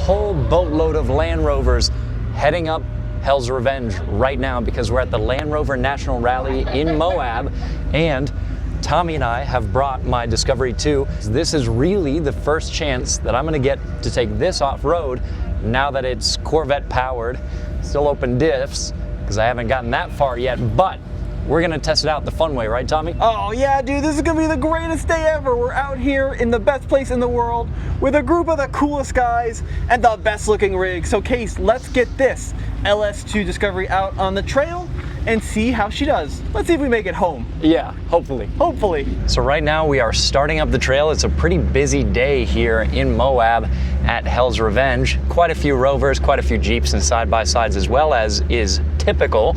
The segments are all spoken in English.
whole boatload of Land Rovers heading up Hell's Revenge right now because we're at the Land Rover National Rally in Moab, and Tommy and I have brought my Discovery 2. This is really the first chance that I'm gonna get to take this off-road now that it's Corvette powered, still open diffs, because I haven't gotten that far yet, but we're gonna test it out the fun way, right, Tommy? Oh yeah, dude, this is gonna be the greatest day ever. We're out here in the best place in the world with a group of the coolest guys and the best looking rig. So Kase, let's get this LS2 Discovery out on the trail and see how she does. Let's see if we make it home. Yeah, hopefully. Hopefully. So right now we are starting up the trail. It's a pretty busy day here in Moab at Hell's Revenge. Quite a few Rovers, quite a few Jeeps and side-by-sides as well, as is typical,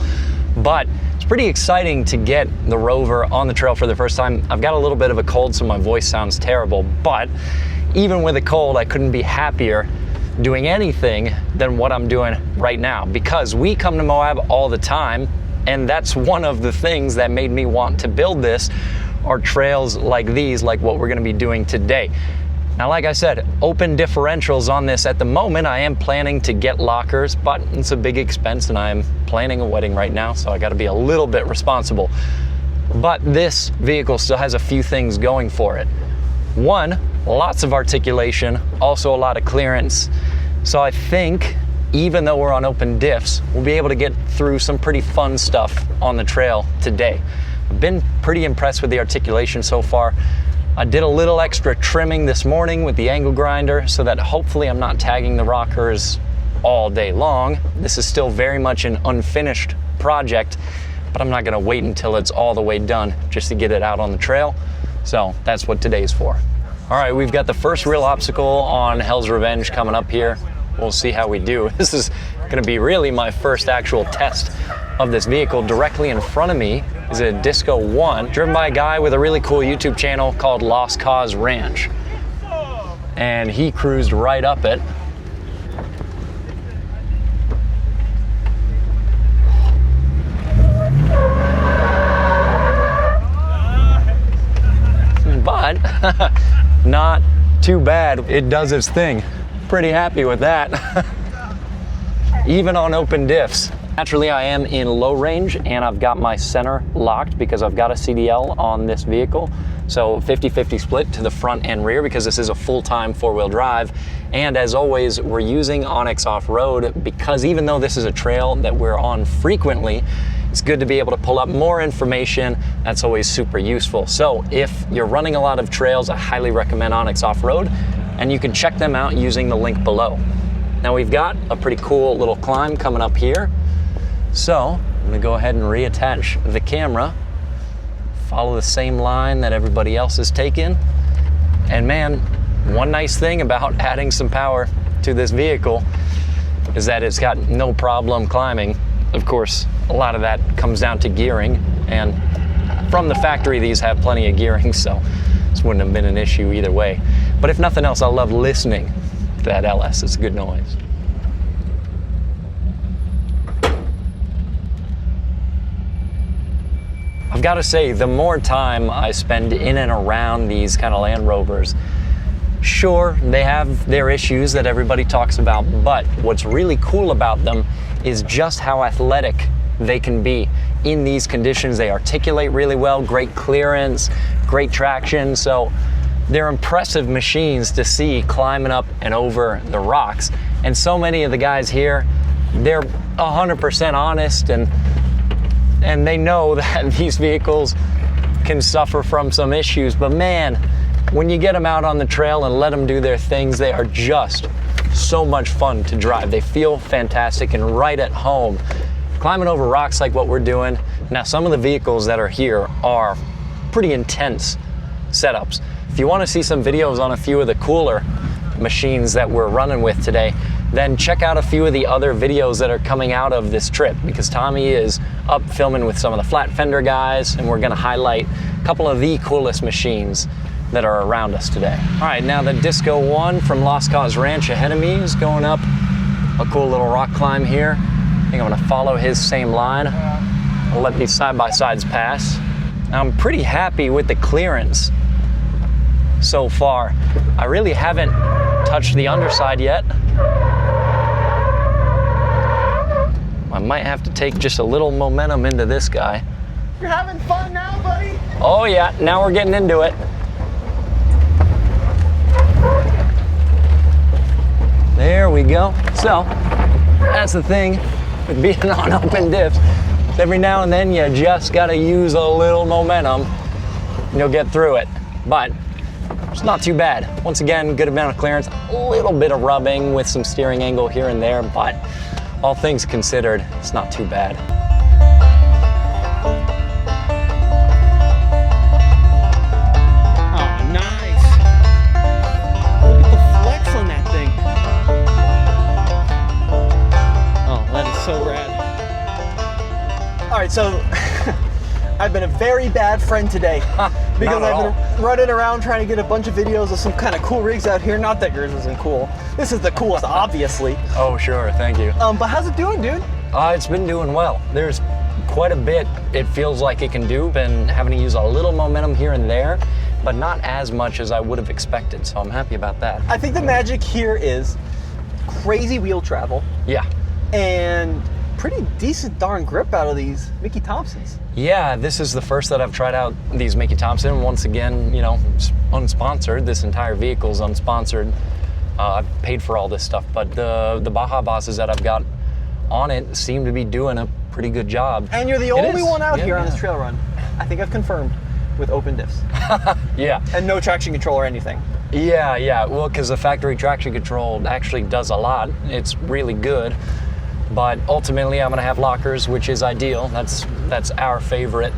but it's pretty exciting to get the Rover on the trail for the first time. I've got a little bit of a cold, so my voice sounds terrible, but even with a cold, I couldn't be happier doing anything than what I'm doing right now, because we come to Moab all the time, and that's one of the things that made me want to build this, are trails like these, like what we're gonna be doing today. Now, like I said, open differentials on this at the moment. I am planning to get lockers, but it's a big expense, and I am planning a wedding right now, so I gotta be a little bit responsible. But this vehicle still has a few things going for it. One, lots of articulation, also a lot of clearance. So I think, even though we're on open diffs, we'll be able to get through some pretty fun stuff on the trail today. I've been pretty impressed with the articulation so far. I did a little extra trimming this morning with the angle grinder so that hopefully I'm not tagging the rockers all day long. This is still very much an unfinished project, but I'm not gonna wait until it's all the way done just to get it out on the trail. So that's what today's for. All right, we've got the first real obstacle on Hell's Revenge coming up here. We'll see how we do. This is gonna be really my first actual test of this vehicle. Directly in front of me is a Disco 1, driven by a guy with a really cool YouTube channel called Lost Cause Ranch. And he cruised right up it. But not too bad. It does its thing. Pretty happy with that. Even on open diffs. Naturally, I am in low range, and I've got my center locked because I've got a CDL on this vehicle. So 50-50 split to the front and rear because this is a full-time four-wheel drive. And as always, we're using Onyx Off-Road because even though this is a trail that we're on frequently, it's good to be able to pull up more information. That's always super useful. So if you're running a lot of trails, I highly recommend Onyx Off-Road, and you can check them out using the link below. Now we've got a pretty cool little climb coming up here. So I'm gonna go ahead and reattach the camera, follow the same line that everybody else is taking. And man, one nice thing about adding some power to this vehicle is that it's got no problem climbing. Of course, a lot of that comes down to gearing, and from the factory, these have plenty of gearing, so this wouldn't have been an issue either way. But if nothing else, I love listening to that LS. It's a good noise. I've got to say, the more time I spend in and around these kind of Land Rovers, sure, they have their issues that everybody talks about, but what's really cool about them is just how athletic they can be in these conditions. They articulate really well, great clearance, great traction, so they're impressive machines to see climbing up and over the rocks. And so many of the guys here, they're 100% honest, and they know that these vehicles can suffer from some issues, but man, when you get them out on the trail and let them do their things, they are just so much fun to drive. They feel fantastic and right at home. Climbing over rocks like what we're doing. Now, some of the vehicles that are here are pretty intense setups. If you want to see some videos on a few of the cooler machines that we're running with today, then check out a few of the other videos that are coming out of this trip, because Tommy is up filming with some of the flat fender guys, and we're gonna highlight a couple of the coolest machines that are around us today. All right, now the Disco 1 from Lost Cause Ranch ahead of me is going up a cool little rock climb here. I think I'm gonna follow his same line. I'll let these side-by-sides pass. I'm pretty happy with the clearance so far. I really haven't touched the underside yet. I might have to take just a little momentum into this guy. You're having fun now, buddy? Oh yeah, now we're getting into it. There we go. So, that's the thing with being on open diffs. Every now and then you just gotta use a little momentum and you'll get through it. But it's not too bad. Once again, good amount of clearance, a little bit of rubbing with some steering angle here and there, but all things considered, it's not too bad. Oh, nice. Look at the flex on that thing. Oh, that is so rad. All right, so I've been a very bad friend today because I've been running around trying to get a bunch of videos of some kind of cool rigs out here. Not that yours isn't cool. This is the coolest, obviously. Oh, sure, thank you. But how's it doing, dude? It's been doing well. There's quite a bit it feels like it can do. Been having to use a little momentum here and there, but not as much as I would have expected, so I'm happy about that. I think the magic here is crazy wheel travel. Yeah. And pretty decent darn grip out of these Mickey Thompsons. Yeah, this is the first that I've tried out these Mickey Thompson. Once again, you know, unsponsored. This entire vehicle is unsponsored. I've paid for all this stuff, but the Baja Bosses that I've got on it seem to be doing a pretty good job. And you're the only one out here on this trail run, I think I've confirmed, with open diffs. Yeah. And no traction control or anything. Yeah. Well, because the factory traction control actually does a lot. It's really good. But ultimately, I'm going to have lockers, which is ideal. That's our favorite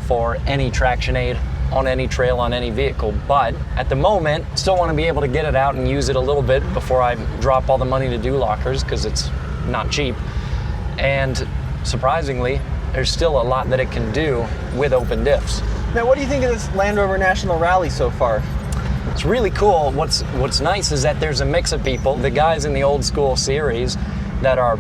for any traction aid on any trail on any vehicle. But at the moment, still want to be able to get it out and use it a little bit before I drop all the money to do lockers, because it's not cheap. And surprisingly, there's still a lot that it can do with open diffs. Now, what do you think of this Land Rover National Rally so far? It's really cool. What's nice is that there's a mix of people. The guys in the old school series that are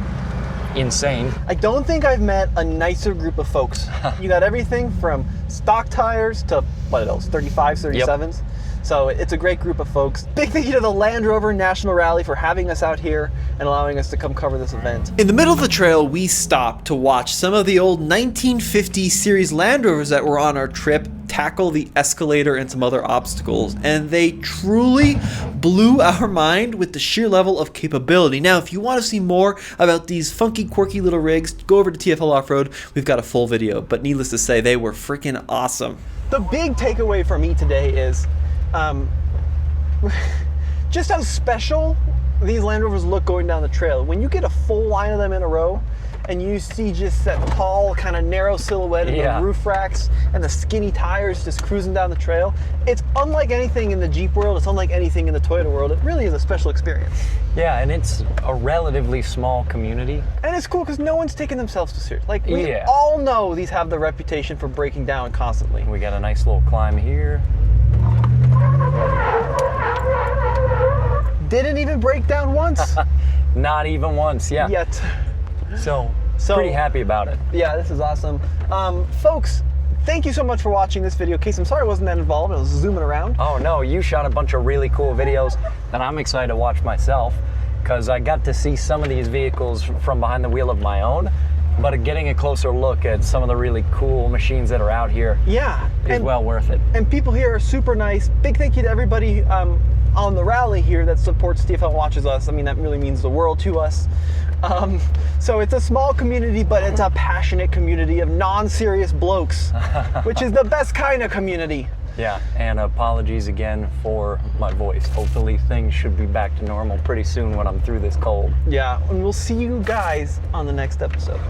insane. I don't think I've met a nicer group of folks. You got everything from stock tires to, what are those, 35s, 37s? Yep. So it's a great group of folks. Big thank you to the Land Rover National Rally for having us out here and allowing us to come cover this event. In the middle of the trail, we stopped to watch some of the old 1950 series Land Rovers that were on our trip tackle the escalator and some other obstacles, and they truly blew our mind with the sheer level of capability. Now, if you want to see more about these funky, quirky little rigs, go over to TFL Off-Road. We've got a full video, but needless to say, they were freaking awesome. The big takeaway for me today is just how special these Land Rovers look going down the trail. When you get a full line of them in a row and you see just that tall, kind of narrow silhouette of the roof racks and the skinny tires just cruising down the trail, it's unlike anything in the Jeep world. It's unlike anything in the Toyota world. It really is a special experience. Yeah, and it's a relatively small community. And it's cool because no one's taking themselves too seriously. Like, we all know these have the reputation for breaking down constantly. We got a nice little climb here. Didn't even break down once. Not even once, yeah. Yet. So pretty happy about it. Yeah, this is awesome. Folks, thank you so much for watching this video. Kase, I'm sorry I wasn't that involved. I was zooming around. Oh no, you shot a bunch of really cool videos that I'm excited to watch myself, because I got to see some of these vehicles from behind the wheel of my own, but getting a closer look at some of the really cool machines that are out here is well worth it. And people here are super nice. Big thank you to everybody on the rally here that supports TFL and watches us. I mean, that really means the world to us. So it's a small community, but it's a passionate community of non-serious blokes, which is the best kind of community. Yeah, and apologies again for my voice. Hopefully things should be back to normal pretty soon when I'm through this cold. Yeah, and we'll see you guys on the next episode.